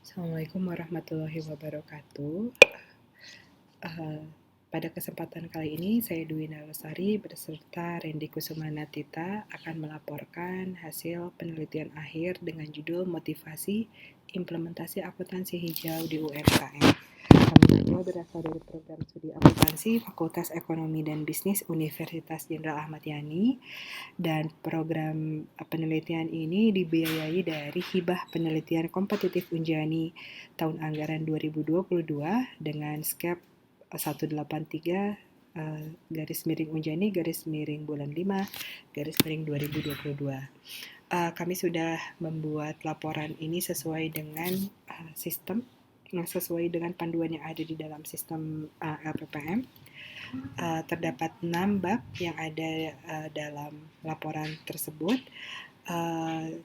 Assalamualaikum warahmatullahi wabarakatuh. Eh, Pada kesempatan kali ini, saya Dwi Narasari beserta Randy Kusumanatita akan melaporkan hasil penelitian akhir dengan judul Motivasi Implementasi Akuntansi Hijau di UMKM. Kami berdua berasal dari program studi akuntansi Fakultas Ekonomi dan Bisnis Universitas Jenderal Ahmad Yani, dan program penelitian ini dibiayai dari Hibah Penelitian Kompetitif Unjani tahun anggaran 2022 dengan skep 183 garis miring Unjani garis miring bulan 5 garis miring 2022. Kami sudah membuat laporan ini sesuai dengan sistem sesuai dengan panduan yang ada di dalam sistem LPPM. Terdapat 6 bab yang ada dalam laporan tersebut,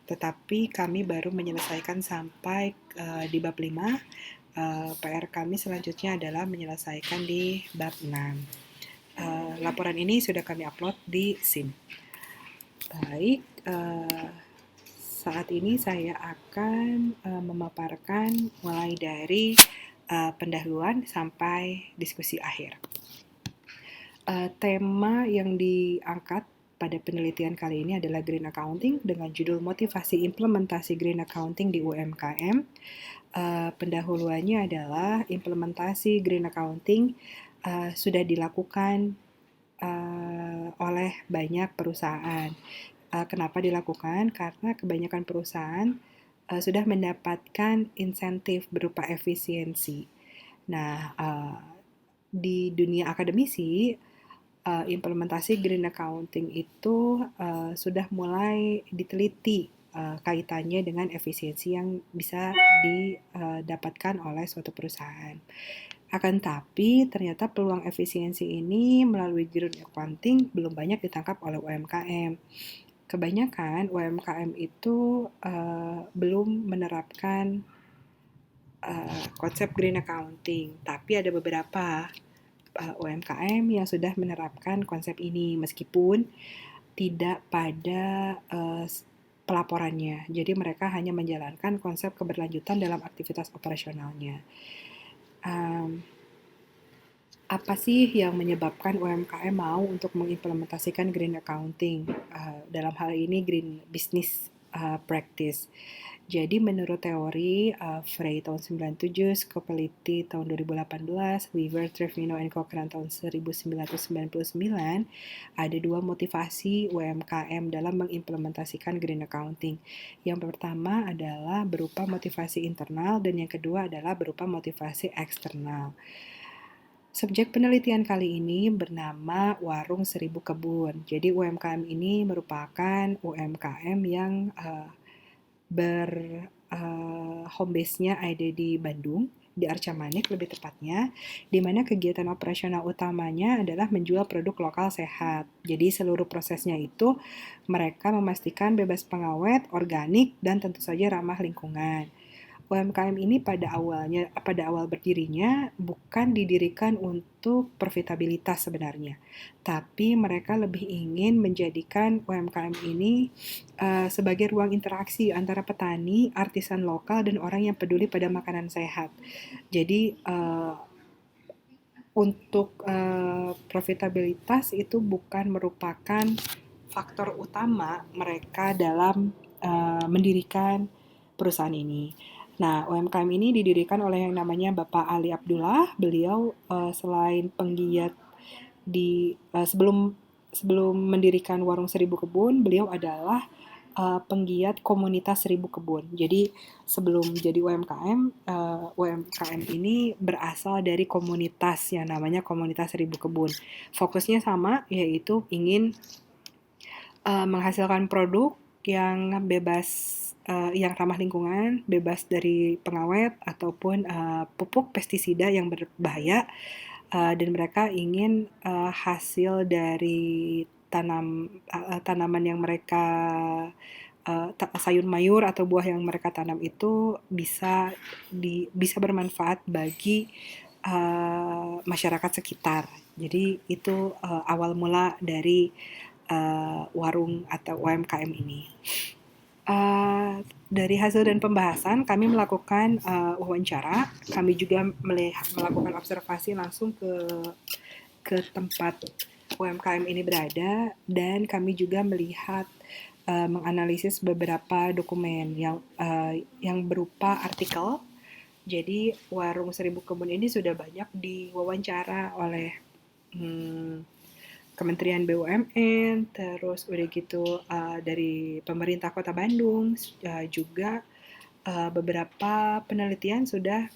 tetapi kami baru menyelesaikan sampai di bab 5. PR kami selanjutnya adalah menyelesaikan di bab 6. Laporan ini sudah kami upload di SIM. Baik, saat ini saya akan memaparkan mulai dari pendahuluan sampai diskusi akhir. Tema yang diangkat pada penelitian kali ini adalah Green Accounting dengan judul Motivasi Implementasi Green Accounting di UMKM. Pendahuluannya adalah implementasi Green Accounting sudah dilakukan oleh banyak perusahaan. Kenapa dilakukan? Karena kebanyakan perusahaan sudah mendapatkan insentif berupa efisiensi. Nah, di dunia akademisi, implementasi Green Accounting itu sudah mulai diteliti kaitannya dengan efisiensi yang bisa didapatkan oleh suatu perusahaan. Akan tapi ternyata peluang efisiensi ini melalui Green Accounting belum banyak ditangkap oleh UMKM. Kebanyakan UMKM itu belum menerapkan konsep Green Accounting, tapi ada beberapa UMKM yang sudah menerapkan konsep ini meskipun tidak pada pelaporannya. Jadi mereka hanya menjalankan konsep keberlanjutan dalam aktivitas operasionalnya. Apa sih yang menyebabkan UMKM mau untuk mengimplementasikan Green Accounting? Dalam hal ini Green Business Practice. Jadi menurut teori Frey tahun 97, Scopeliti tahun 2018, Weaver, Trevino, and Cochrane tahun 1999, ada dua motivasi UMKM dalam mengimplementasikan Green Accounting. Yang pertama adalah berupa motivasi internal dan yang kedua adalah berupa motivasi eksternal. Subjek penelitian kali ini bernama Warung Seribu Kebun. Jadi UMKM ini merupakan UMKM yang home base-nya ada di Bandung, di Arca Manik lebih tepatnya, di mana kegiatan operasional utamanya adalah menjual produk lokal sehat. Jadi seluruh prosesnya itu mereka memastikan bebas pengawet, organik, dan tentu saja ramah lingkungan. UMKM ini pada awal berdirinya bukan didirikan untuk profitabilitas sebenarnya, tapi mereka lebih ingin menjadikan UMKM ini sebagai ruang interaksi antara petani, artisan lokal, dan orang yang peduli pada makanan sehat. Jadi untuk profitabilitas itu bukan merupakan faktor utama mereka dalam mendirikan perusahaan ini. Nah, UMKM ini didirikan oleh yang namanya Bapak Ali Abdullah. Beliau selain penggiat sebelum mendirikan Warung Seribu Kebun, beliau adalah penggiat komunitas Seribu Kebun. Jadi sebelum jadi UMKM, UMKM ini berasal dari komunitas yang namanya Komunitas Seribu Kebun. Fokusnya sama, yaitu ingin menghasilkan produk yang bebas, yang ramah lingkungan, bebas dari pengawet ataupun pupuk pestisida yang berbahaya, dan mereka ingin hasil dari tanaman yang mereka sayur mayur atau buah yang mereka tanam itu bisa bermanfaat bagi masyarakat sekitar. Jadi itu awal mula dari warung atau UMKM ini. Dari hasil dan pembahasan, kami melakukan wawancara, kami juga melakukan observasi langsung ke tempat UMKM ini berada, dan kami juga melihat menganalisis beberapa dokumen yang berupa artikel. Jadi Warung Seribu Kebun ini sudah banyak diwawancara oleh Kementerian BUMN, terus udah gitu dari pemerintah Kota Bandung, juga beberapa penelitian sudah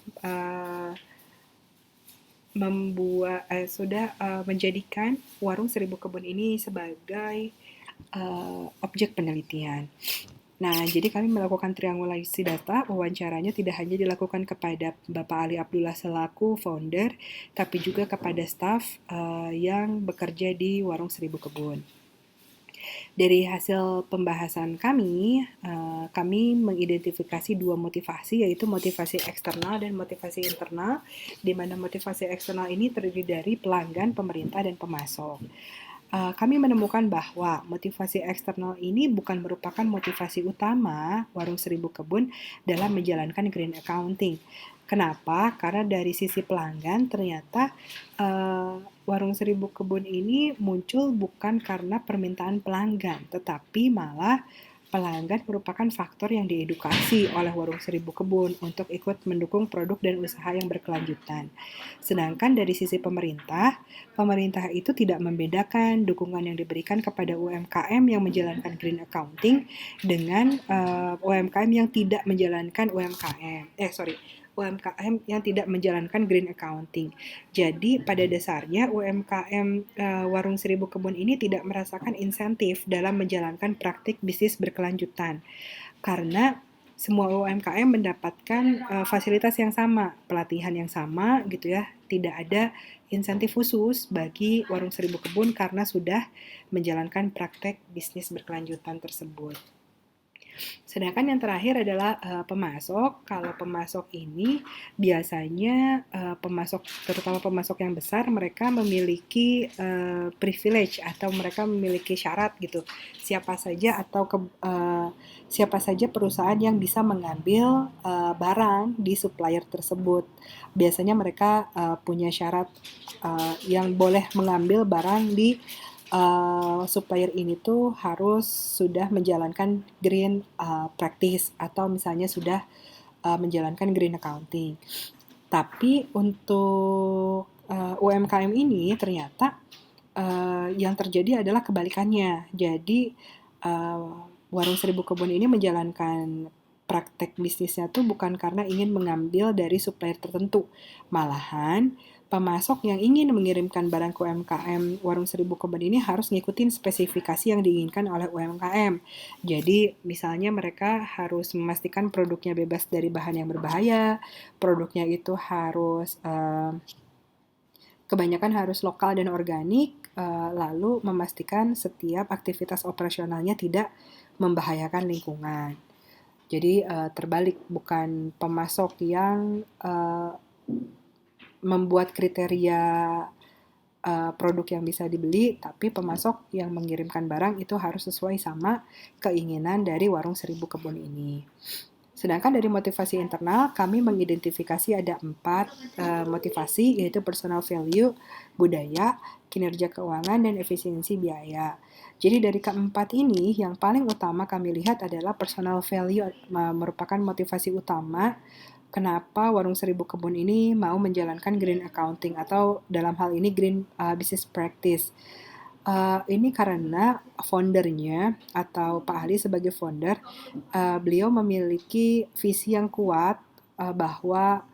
menjadikan Warung Seribu Kebun ini sebagai objek penelitian. Nah, jadi kami melakukan triangulasi data, wawancaranya tidak hanya dilakukan kepada Bapak Ali Abdullah selaku founder, tapi juga kepada staf yang bekerja di Warung Seribu Kebun. Dari hasil pembahasan kami mengidentifikasi dua motivasi, yaitu motivasi eksternal dan motivasi internal, di mana motivasi eksternal ini terdiri dari pelanggan, pemerintah, dan pemasok. Kami menemukan bahwa motivasi eksternal ini bukan merupakan motivasi utama Warung Seribu Kebun dalam menjalankan green accounting. Kenapa? Karena dari sisi pelanggan ternyata Warung Seribu Kebun ini muncul bukan karena permintaan pelanggan, tetapi malah pelanggan merupakan faktor yang diedukasi oleh Warung Seribu Kebun untuk ikut mendukung produk dan usaha yang berkelanjutan. Sedangkan dari sisi pemerintah itu tidak membedakan dukungan yang diberikan kepada UMKM yang menjalankan green accounting dengan UMKM yang tidak menjalankan UMKM yang tidak menjalankan green accounting. Jadi pada dasarnya UMKM Warung Seribu Kebun ini tidak merasakan insentif dalam menjalankan praktik bisnis berkelanjutan karena semua UMKM mendapatkan fasilitas yang sama, pelatihan yang sama gitu ya. Tidak ada insentif khusus bagi Warung Seribu Kebun karena sudah menjalankan praktek bisnis berkelanjutan tersebut. Sedangkan yang terakhir adalah pemasok. Kalau pemasok ini biasanya terutama pemasok yang besar, mereka memiliki privilege atau mereka memiliki syarat gitu. Siapa saja perusahaan yang bisa mengambil barang di supplier tersebut. Biasanya mereka punya syarat yang boleh mengambil barang di supplier ini tuh harus sudah menjalankan green practice atau misalnya sudah menjalankan green accounting. Tapi untuk UMKM ini ternyata yang terjadi adalah kebalikannya. Jadi Warung Seribu Kebun ini menjalankan praktek bisnisnya tuh bukan karena ingin mengambil dari supplier tertentu. Malahan pemasok yang ingin mengirimkan barang ke UMKM Warung Seribu Kebun ini harus ngikutin spesifikasi yang diinginkan oleh UMKM. Jadi misalnya mereka harus memastikan produknya bebas dari bahan yang berbahaya, produknya itu harus kebanyakan harus lokal dan organik, lalu memastikan setiap aktivitas operasionalnya tidak membahayakan lingkungan. Jadi terbalik, bukan pemasok yang membuat kriteria produk yang bisa dibeli, tapi pemasok yang mengirimkan barang itu harus sesuai sama keinginan dari Warung Seribu Kebun ini. Sedangkan dari motivasi internal, kami mengidentifikasi ada 4 motivasi, yaitu personal value, budaya, kinerja keuangan, dan efisiensi biaya. Jadi dari keempat ini, yang paling utama kami lihat adalah personal value merupakan motivasi utama kenapa Warung Seribu Kebun ini mau menjalankan green accounting atau dalam hal ini green business practice. Ini karena foundernya atau Pak Ali sebagai founder, beliau memiliki visi yang kuat bahwa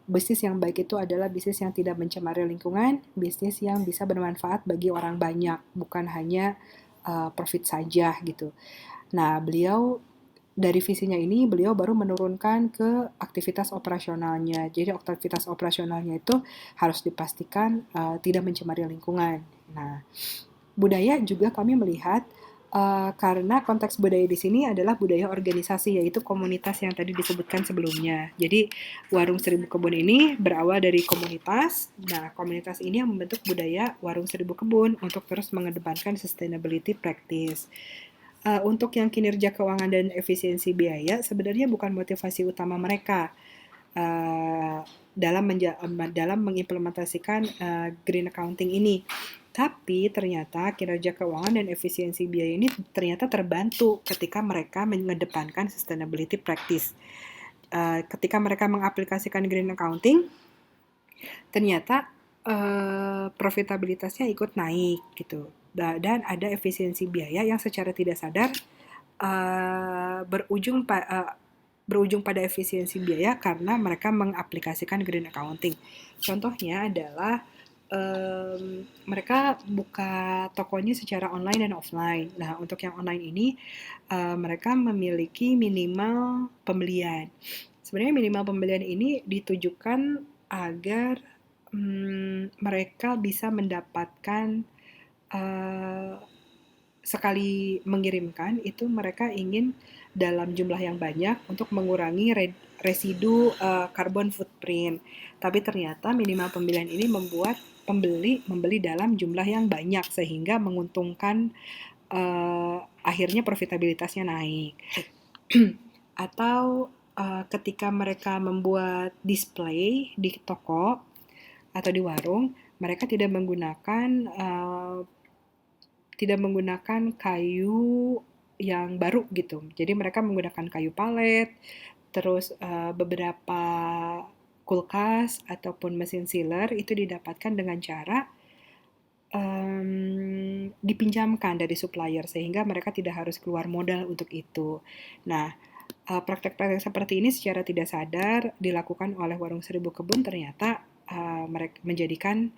bisnis yang baik itu adalah bisnis yang tidak mencemari lingkungan, bisnis yang bisa bermanfaat bagi orang banyak, bukan hanya profit saja gitu. Nah, dari visinya ini beliau baru menurunkan ke aktivitas operasionalnya. Jadi aktivitas operasionalnya itu harus dipastikan tidak mencemari lingkungan. Nah, budaya juga kami melihat karena konteks budaya di sini adalah budaya organisasi, yaitu komunitas yang tadi disebutkan sebelumnya. Jadi Warung Seribu Kebun ini berawal dari komunitas. Nah, komunitas ini yang membentuk budaya Warung Seribu Kebun untuk terus mengedepankan sustainability practice. untuk yang kinerja keuangan dan efisiensi biaya sebenarnya bukan motivasi utama mereka uh, dalam mengimplementasikan green accounting ini. Tapi ternyata kinerja keuangan dan efisiensi biaya ini ternyata terbantu ketika mereka mengedepankan sustainability practice. Ketika mereka mengaplikasikan green accounting, ternyata profitabilitasnya ikut naik gitu. Dan ada efisiensi biaya yang secara tidak sadar berujung pada efisiensi biaya karena mereka mengaplikasikan green accounting. Contohnya adalah mereka buka tokonya secara online dan offline. Nah, untuk yang online ini mereka memiliki minimal pembelian. Sebenarnya minimal pembelian ini ditujukan agar mereka bisa mendapatkan sekali mengirimkan itu mereka ingin dalam jumlah yang banyak untuk mengurangi residu carbon footprint. Tapi ternyata minimal pembelian ini membuat pembeli membeli dalam jumlah yang banyak sehingga menguntungkan akhirnya profitabilitasnya naik. Atau ketika mereka membuat display di toko atau di warung, mereka tidak menggunakan kayu yang baru gitu. Jadi mereka menggunakan kayu palet, terus beberapa kulkas ataupun mesin sealer itu didapatkan dengan cara dipinjamkan dari supplier sehingga mereka tidak harus keluar modal untuk itu. Nah, praktek-praktek seperti ini secara tidak sadar dilakukan oleh Warung Seribu Kebun ternyata mereka menjadikan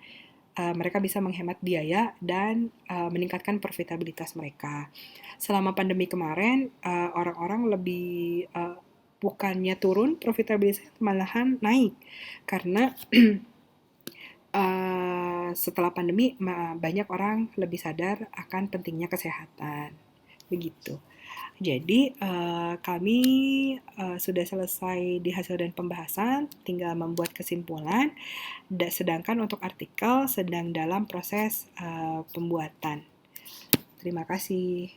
mereka bisa menghemat biaya dan meningkatkan profitabilitas mereka. Selama pandemi kemarin, orang-orang lebih bukannya turun profitabilitas malahan naik karena setelah pandemi banyak orang lebih sadar akan pentingnya kesehatan. Begitu. Jadi kami sudah selesai di hasil dan pembahasan, tinggal membuat kesimpulan. Sedangkan untuk artikel sedang dalam proses pembuatan. Terima kasih.